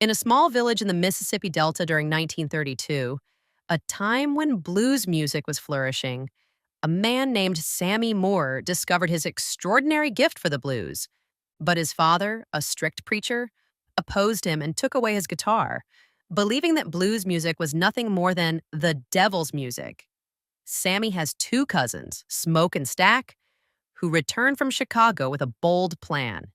In a small village in the Mississippi Delta during 1932, a time when blues music was flourishing, a man named Sammy Moore discovered his extraordinary gift for the blues. But his father, a strict preacher, opposed him and took away his guitar, believing that blues music was nothing more than the devil's music. Sammy has two cousins, Smoke and Stack, who return from Chicago with a bold plan: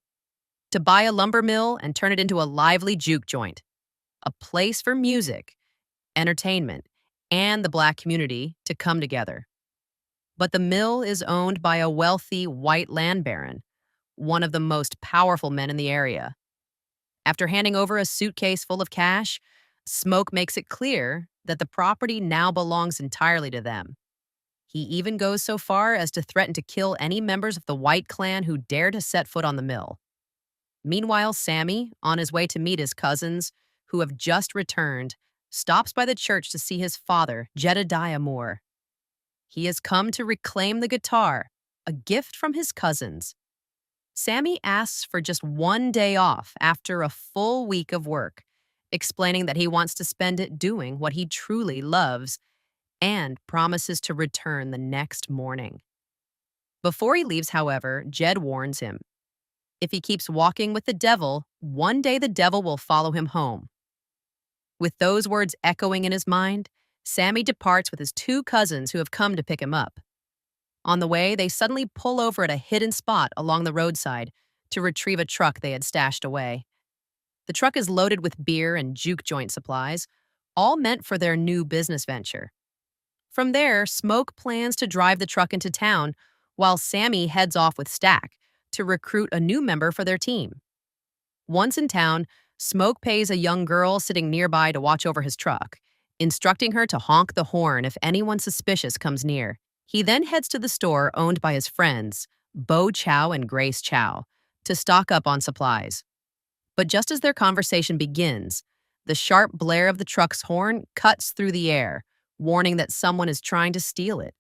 to buy a lumber mill and turn it into a lively juke joint, a place for music, entertainment, and the black community to come together. But the mill is owned by a wealthy white land baron, one of the most powerful men in the area. After handing over a suitcase full of cash, Smoke makes it clear that the property now belongs entirely to them. He even goes so far as to threaten to kill any members of the White clan who dare to set foot on the mill. Meanwhile, Sammy, on his way to meet his cousins, who have just returned, stops by the church to see his father, Jedediah Moore. He has come to reclaim the guitar, a gift from his cousins. Sammy asks for just one day off after a full week of work, explaining that he wants to spend it doing what he truly loves, and promises to return the next morning. Before he leaves, however, Jed warns him. If he keeps walking with the devil, one day the devil will follow him home. With those words echoing in his mind, Sammy departs with his two cousins who have come to pick him up. On the way, they suddenly pull over at a hidden spot along the roadside to retrieve a truck they had stashed away. The truck is loaded with beer and juke joint supplies, all meant for their new business venture. From there, Smoke plans to drive the truck into town, while Sammy heads off with Stack to recruit a new member for their team. Once in town, Smoke pays a young girl sitting nearby to watch over his truck, instructing her to honk the horn if anyone suspicious comes near. He then heads to the store owned by his friends, Bo Chow and Grace Chow, to stock up on supplies. But just as their conversation begins, the sharp blare of the truck's horn cuts through the air, warning that someone is trying to steal it.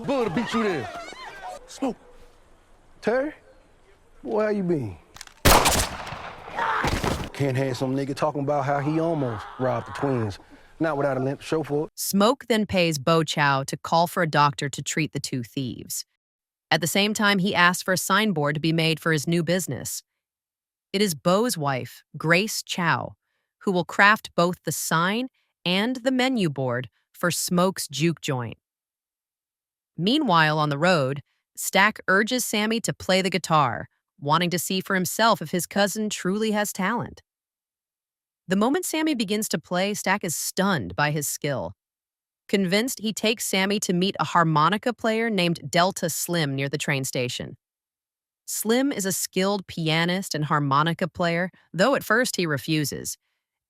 Bullet beat you there. Smoke. Terry? Boy, how you been? Can't have some nigga talking about how he almost robbed the twins. Not without a limp, show for it. Smoke then pays Bo Chow to call for a doctor to treat the two thieves. At the same time, he asks for a signboard to be made for his new business. It is Bo's wife, Grace Chow, who will craft both the sign and the menu board for Smoke's juke joint. Meanwhile, on the road, Stack urges Sammy to play the guitar, wanting to see for himself if his cousin truly has talent. The moment Sammy begins to play, Stack is stunned by his skill. Convinced, he takes Sammy to meet a harmonica player named Delta Slim near the train station. Slim is a skilled pianist and harmonica player, though at first he refuses,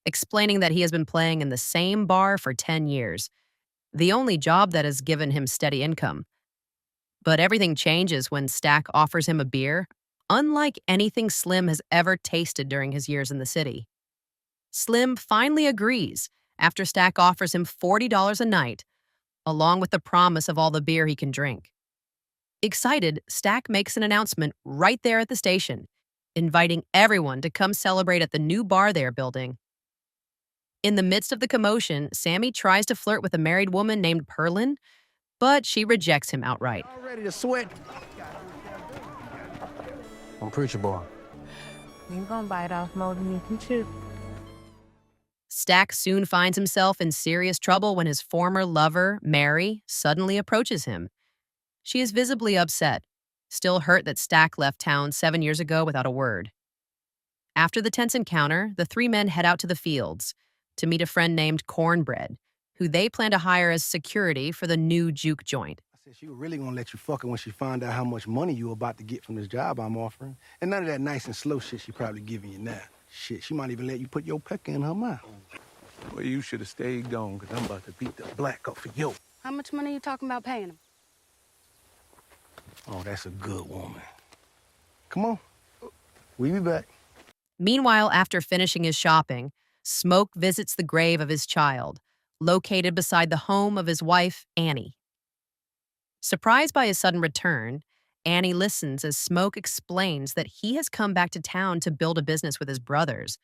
explaining that he has been playing in the same bar for 10 years, the only job that has given him steady income. But everything changes when Stack offers him a beer, unlike anything Slim has ever tasted during his years in the city. Slim finally agrees after Stack offers him $40 a night, along with the promise of all the beer he can drink. Excited, Stack makes an announcement right there at the station, inviting everyone to come celebrate at the new bar they are building. In the midst of the commotion, Sammy tries to flirt with a married woman named Perlin, but she rejects him outright. Y'all ready to sweat? I'm preacher boy. You gonna bite off more than you can chew. Stack soon finds himself in serious trouble when his former lover, Mary, suddenly approaches him. She is visibly upset, still hurt that Stack left town 7 years ago without a word. After the tense encounter, the three men head out to the fields to meet a friend named Cornbread, who they plan to hire as security for the new juke joint. I said she was really gonna let you fuck her when she found out how much money you were about to get from this job I'm offering. And none of that nice and slow shit she probably giving you now. Shit, she might even let you put your pecker in her mouth. Well, you should have stayed gone, because I'm about to beat the black off of you. How much money are you talking about paying him? Oh, that's a good woman. Come on. We'll be back. Meanwhile, after finishing his shopping, Smoke visits the grave of his child, located beside the home of his wife, Annie. Surprised by his sudden return, Annie listens as Smoke explains that he has come back to town to build a business with his brothers.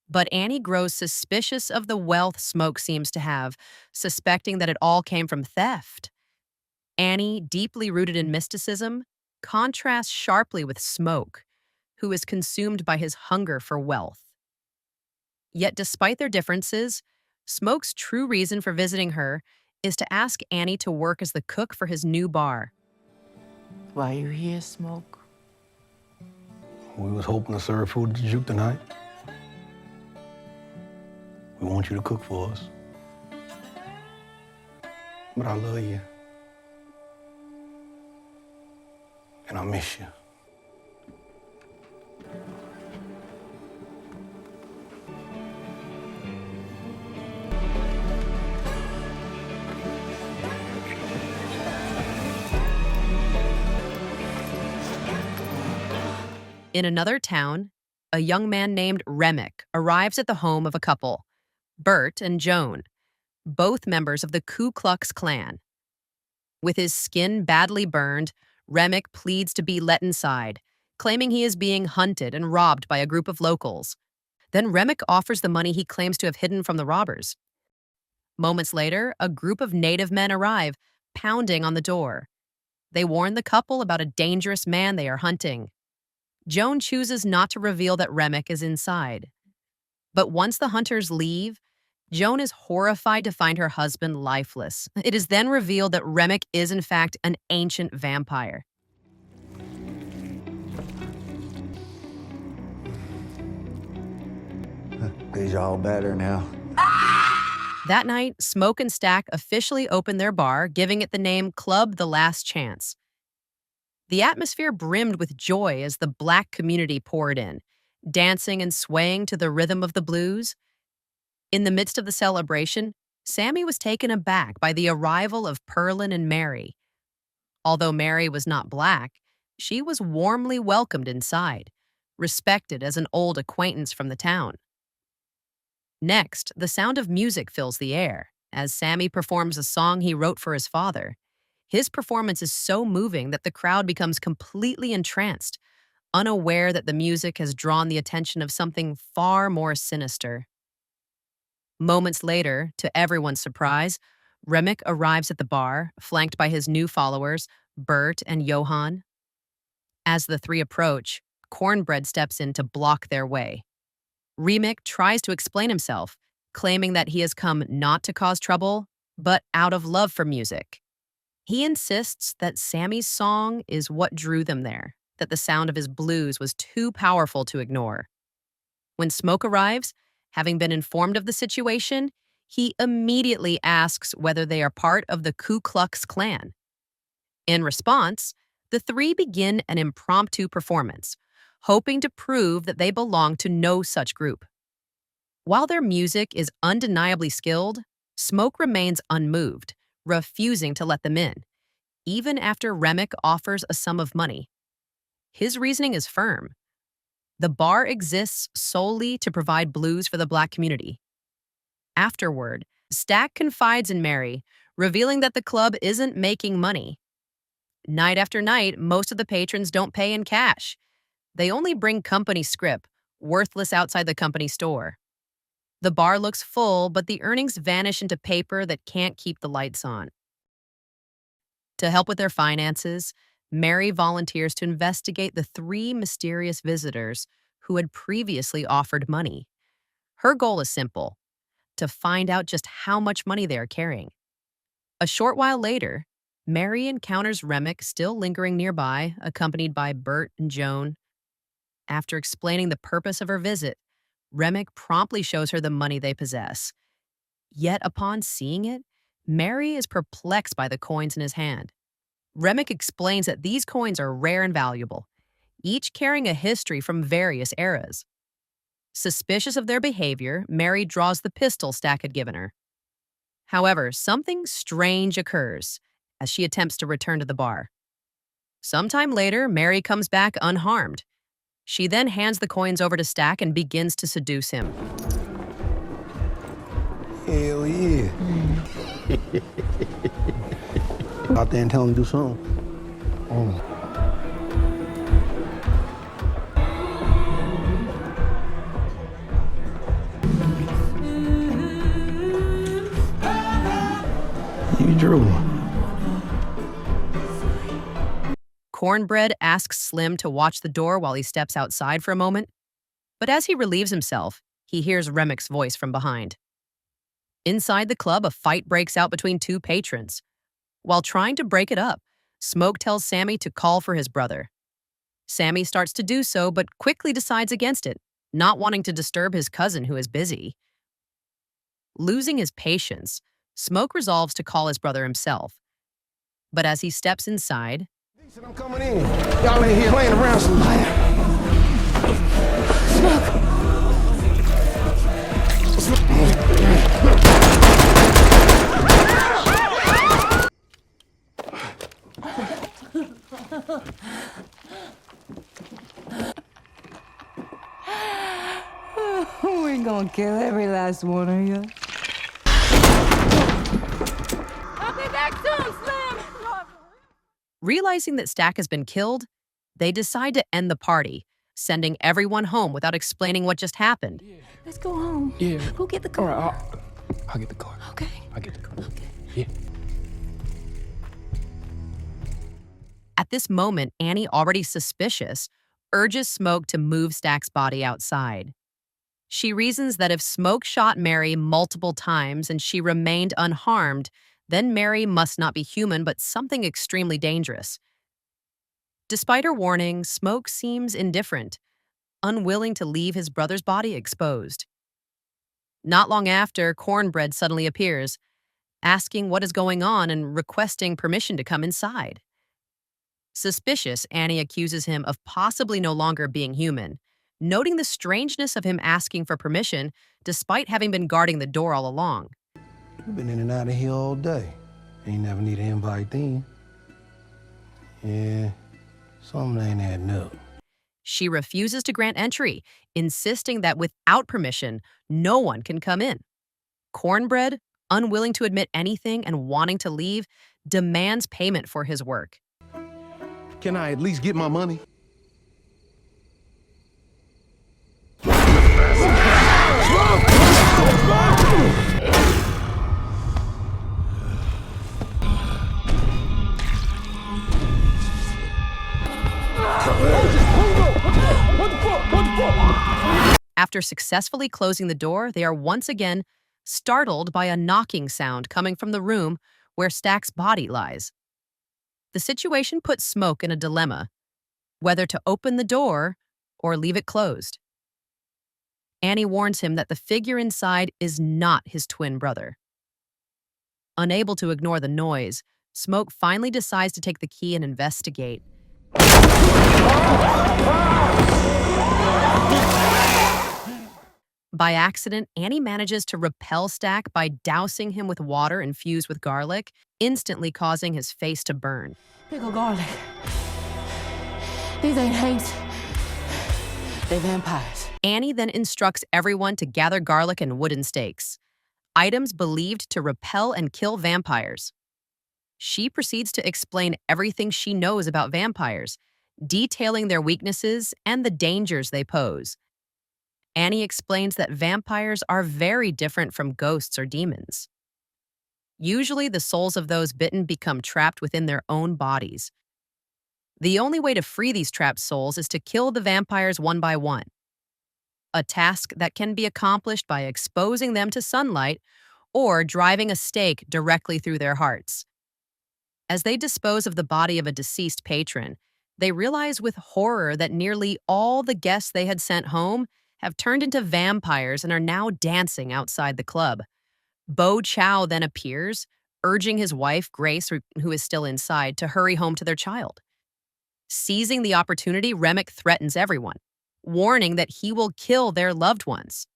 But Annie grows suspicious of the wealth Smoke seems to have, suspecting that it all came from theft. Annie, deeply rooted in mysticism, contrasts sharply with Smoke, who is consumed by his hunger for wealth. Yet despite their differences, Smoke's true reason for visiting her is to ask Annie to work as the cook for his new bar. Why you here, Smoke? We was hoping to serve food at the juke tonight. We want you to cook for us. But I love you. And I miss you. In another town, a young man named Remick arrives at the home of a couple, Bert and Joan, both members of the Ku Klux Klan. With his skin badly burned, Remick pleads to be let inside, claiming he is being hunted and robbed by a group of locals. Then Remick offers the money he claims to have hidden from the robbers. Moments later, a group of native men arrive, pounding on the door. They warn the couple about a dangerous man they are hunting. Joan chooses not to reveal that Remick is inside. But once the hunters leave, Joan is horrified to find her husband lifeless. It is then revealed that Remick is in fact an ancient vampire. Is y'all better now? That night, Smoke and Stack officially open their bar, giving it the name Club The Last Chance. The atmosphere brimmed with joy as the Black community poured in, dancing and swaying to the rhythm of the blues. In the midst of the celebration, Sammy was taken aback by the arrival of Perlin and Mary. Although Mary was not Black, she was warmly welcomed inside, respected as an old acquaintance from the town. Next, the sound of music fills the air as Sammy performs a song he wrote for his father. His performance is so moving that the crowd becomes completely entranced, unaware that the music has drawn the attention of something far more sinister. Moments later, to everyone's surprise, Remick arrives at the bar, flanked by his new followers, Bert and Johan. As the three approach, Cornbread steps in to block their way. Remick tries to explain himself, claiming that he has come not to cause trouble, but out of love for music. He insists that Sammy's song is what drew them there, that the sound of his blues was too powerful to ignore. When Smoke arrives, having been informed of the situation, he immediately asks whether they are part of the Ku Klux Klan. In response, the three begin an impromptu performance, hoping to prove that they belong to no such group. While their music is undeniably skilled, Smoke remains unmoved, refusing to let them in, even after Remick offers a sum of money. His reasoning is firm. The bar exists solely to provide blues for the Black community. Afterward, Stack confides in Mary, revealing that the club isn't making money. Night after night, most of the patrons don't pay in cash. They only bring company scrip, worthless outside the company store. The bar looks full, but the earnings vanish into paper that can't keep the lights on. To help with their finances, Mary volunteers to investigate the three mysterious visitors who had previously offered money. Her goal is simple: to find out just how much money they are carrying. A short while later, Mary encounters Remick still lingering nearby, accompanied by Bert and Joan. After explaining the purpose of her visit, Remick promptly shows her the money they possess. Yet upon seeing it, Mary is perplexed by the coins in his hand. Remick explains that these coins are rare and valuable, each carrying a history from various eras. Suspicious of their behavior, Mary draws the pistol Stack had given her. However, something strange occurs as she attempts to return to the bar. Sometime later, Mary comes back unharmed. She then hands the coins over to Stack and begins to seduce him. Hell yeah. Out there and tell him to do something. Drew. Cornbread asks Slim to watch the door while he steps outside for a moment, but as he relieves himself, he hears Remek's voice from behind. Inside the club, a fight breaks out between two patrons. While trying to break it up, Smoke tells Sammy to call for his brother. Sammy starts to do so, but quickly decides against it, not wanting to disturb his cousin who is busy. Losing his patience, Smoke resolves to call his brother himself. But as he steps inside, I'm coming in. Y'all ain't here playing around some We gonna kill every last one of you. I'll be back soon, Slim! realizing that Stack has been killed, they decide to end the party, sending everyone home without explaining what just happened. Let's go home. Yeah. Who get the car? All right, I'll get the car. Okay. I'll get the car. Okay. Yeah. At this moment, Annie, already suspicious, urges Smoke to move Stack's body outside. She reasons that if Smoke shot Mary multiple times and she remained unharmed, then Mary must not be human but something extremely dangerous. Despite her warning, Smoke seems indifferent, unwilling to leave his brother's body exposed. Not long after, Cornbread suddenly appears, asking what is going on and requesting permission to come inside. Suspicious, Annie accuses him of possibly no longer being human, noting the strangeness of him asking for permission despite having been guarding the door all along. You've been in and out of here all day. Ain't never need an invite then. Yeah, something ain't adding up. She refuses to grant entry, insisting that without permission, no one can come in. Cornbread, unwilling to admit anything and wanting to leave, demands payment for his work. Can I at least get my money? After successfully closing the door, they are once again startled by a knocking sound coming from the room where Stack's body lies. The situation puts Smoke in a dilemma, whether to open the door or leave it closed. Annie warns him that the figure inside is not his twin brother. Unable to ignore the noise, Smoke finally decides to take the key and investigate. By accident, Annie manages to repel Stack by dousing him with water infused with garlic, instantly causing his face to burn. Pickle garlic. These ain't hate. They vampires. Annie then instructs everyone to gather garlic and wooden stakes, items believed to repel and kill vampires. She proceeds to explain everything she knows about vampires, detailing their weaknesses and the dangers they pose. Annie explains that vampires are very different from ghosts or demons. Usually, the souls of those bitten become trapped within their own bodies. The only way to free these trapped souls is to kill the vampires one by one, a task that can be accomplished by exposing them to sunlight or driving a stake directly through their hearts. As they dispose of the body of a deceased patron, they realize with horror that nearly all the guests they had sent home have turned into vampires and are now dancing outside the club. Bo Chow then appears, urging his wife, Grace, who is still inside, to hurry home to their child. Seizing the opportunity, Remek threatens everyone, warning that he will kill their loved ones.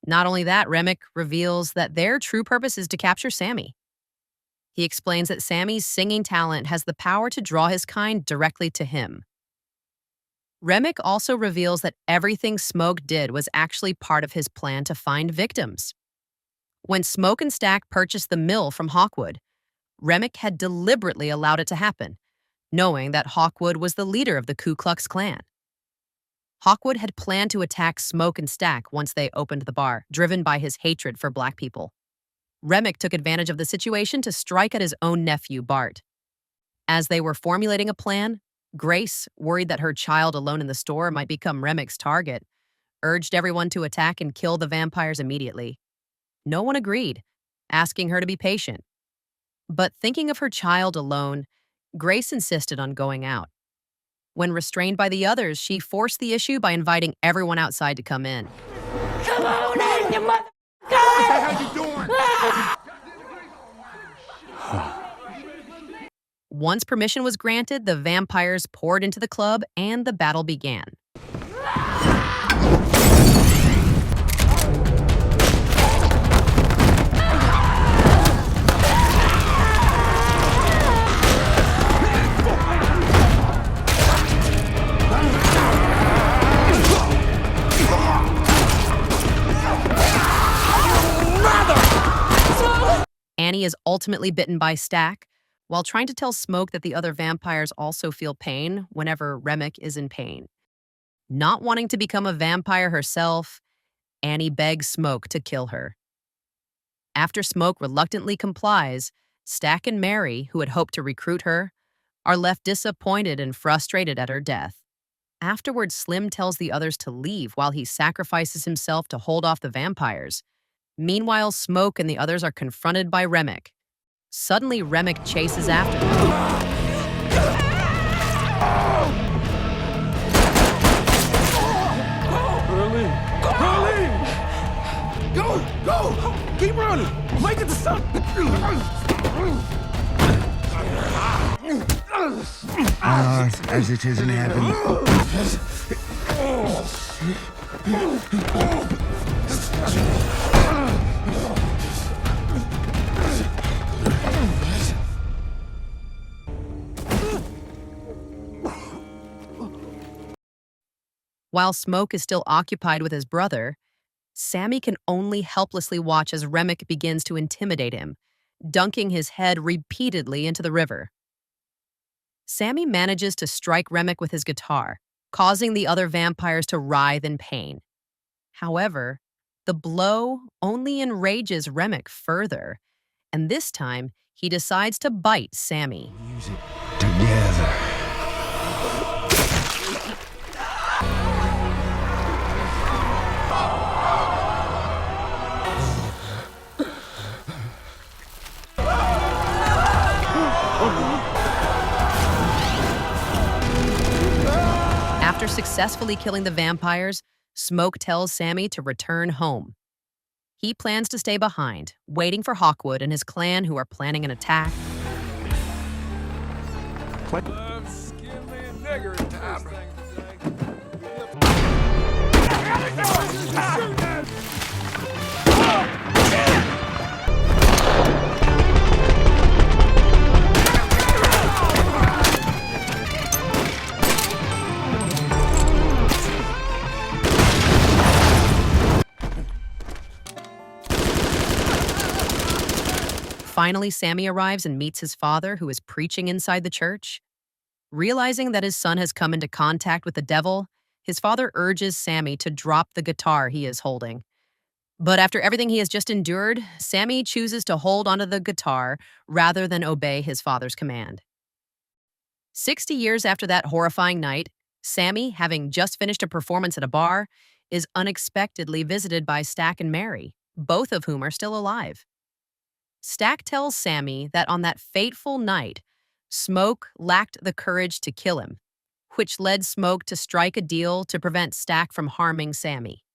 Not only that, Remek reveals that their true purpose is to capture Sammy. He explains that Sammy's singing talent has the power to draw his kind directly to him. Remek also reveals that everything Smoke did was actually part of his plan to find victims. When Smoke and Stack purchased the mill from Hawkwood, Remek had deliberately allowed it to happen, knowing that Hawkwood was the leader of the Ku Klux Klan. Hawkwood had planned to attack Smoke and Stack once they opened the bar, driven by his hatred for black people. Remick took advantage of the situation to strike at his own nephew, Bart. As they were formulating a plan, Grace, worried that her child alone in the store might become Remick's target, urged everyone to attack and kill the vampires immediately. No one agreed, asking her to be patient. But thinking of her child alone, Grace insisted on going out. When restrained by the others, she forced the issue by inviting everyone outside to come in. Come on in, you mother... What the hell you doing? Once permission was granted, the vampires poured into the club and the battle began. Annie is ultimately bitten by Stack, while trying to tell Smoke that the other vampires also feel pain whenever Remick is in pain. Not wanting to become a vampire herself, Annie begs Smoke to kill her. After Smoke reluctantly complies, Stack and Mary, who had hoped to recruit her, are left disappointed and frustrated at her death. Afterwards, Slim tells the others to leave while he sacrifices himself to hold off the vampires. Meanwhile, Smoke and the others are confronted by Remick. Suddenly, Remick chases after them. Hurley! Go! Keep running! Make it to something! As it is in heaven. While Smoke is still occupied with his brother, Sammy can only helplessly watch as Remick begins to intimidate him, dunking his head repeatedly into the river. Sammy manages to strike Remick with his guitar, causing the other vampires to writhe in pain. However, the blow only enrages Remick further, and this time he decides to bite Sammy. Music together. After successfully killing the vampires, Smoke tells Sammy to return home. He plans to stay behind, waiting for Hawkwood and his clan who are planning an attack. Finally, Sammy arrives and meets his father, who is preaching inside the church. Realizing that his son has come into contact with the devil, his father urges Sammy to drop the guitar he is holding. But after everything he has just endured, Sammy chooses to hold onto the guitar rather than obey his father's command. 60 years after that horrifying night, Sammy, having just finished a performance at a bar, is unexpectedly visited by Stack and Mary, both of whom are still alive. Stack tells Sammy that on that fateful night, Smoke lacked the courage to kill him, which led Smoke to strike a deal to prevent Stack from harming Sammy.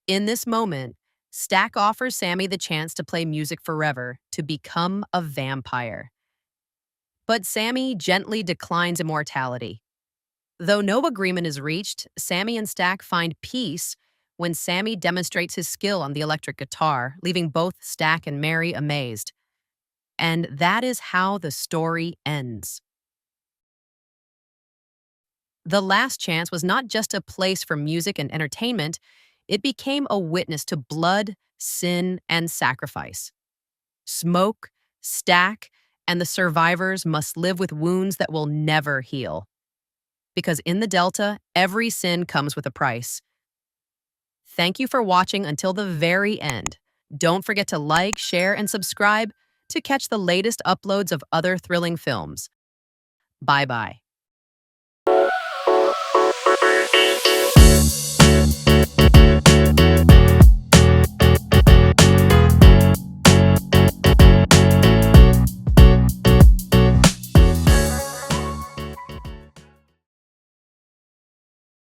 In this moment, Stack offers Sammy the chance to play music forever, to become a vampire. But Sammy gently declines immortality. Though no agreement is reached, Sammy and Stack find peace when Sammy demonstrates his skill on the electric guitar, leaving both Stack and Mary amazed. And that is how the story ends. The Last Chance was not just a place for music and entertainment, it became a witness to blood, sin, and sacrifice. Smoke, Stack, and the survivors must live with wounds that will never heal. Because in the Delta, every sin comes with a price. Thank you for watching until the very end. Don't forget to like, share, and subscribe to catch the latest uploads of other thrilling films. Bye-bye.